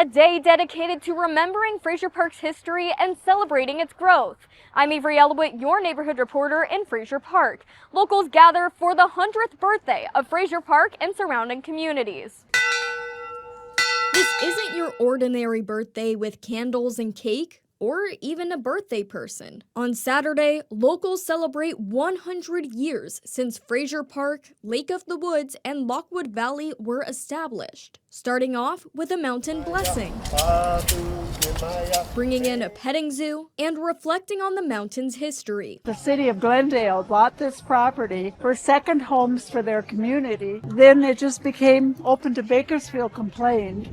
a day dedicated to remembering Frazier Park's history and celebrating its growth. I'm Avery Elwood, your neighborhood reporter in Frazier Park. Locals gather for the 100th birthday of Frazier Park and surrounding communities. This isn't your ordinary birthday with candles and cake, or even a birthday person. On Saturday, locals celebrate 100 years since Frazier Park, Lake of the Woods, and Lockwood Valley were established. Starting off with a mountain blessing, bringing in a petting zoo, and reflecting on the mountain's history. The city of Glendale bought this property for second homes for their community. Then it just became open to Bakersfield complained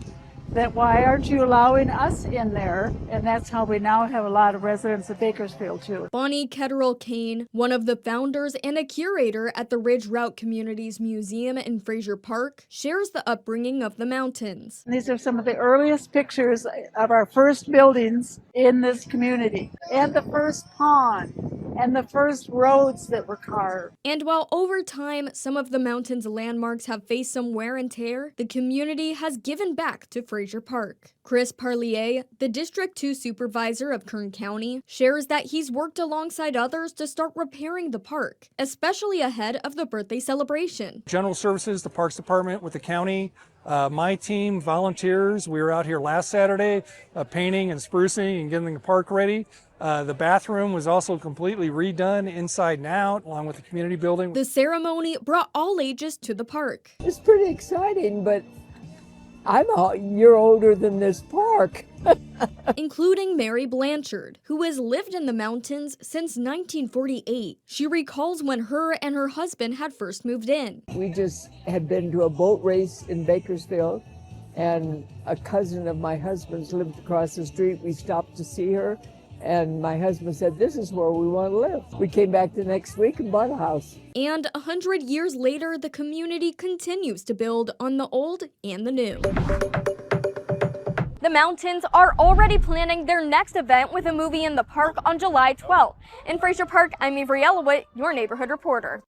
that why aren't you allowing us in there? And that's how we now have a lot of residents of Bakersfield too. Bonnie Ketterall Kane, one of the founders and a curator at the Ridge Route Communities Museum in Frazier Park, shares the upbringing of the mountains. These are some of the earliest pictures of our first buildings in this community, and the first pond, and the first roads that were carved. And while over time, some of the mountain's landmarks have faced some wear and tear, the community has given back to Frazier Park. Chris Parlier, the District 2 supervisor of Kern County, shares that he's worked alongside others to start repairing the park, especially ahead of the birthday celebration. General Services, the Parks Department with the county, my team, volunteers, we were out here last Saturday painting and sprucing and getting the park ready. The bathroom was also completely redone inside and out, along with the community building. The ceremony brought all ages to the park. It's pretty exciting, but I'm a year older than this park. Including Mary Blanchard, who has lived in the mountains since 1948. She recalls when her and her husband had first moved in. We just had been to a boat race in Bakersfield, and a cousin of my husband's lived across the street. We stopped to see her, and my husband said, "This is where we want to live." We came back the next week and bought a house. And 100 years later, the community continues to build on the old and the new. The Mountains are already planning their next event with a movie in the park on July 12th. In Frazier Park, I'm Avery Elwood, your neighborhood reporter.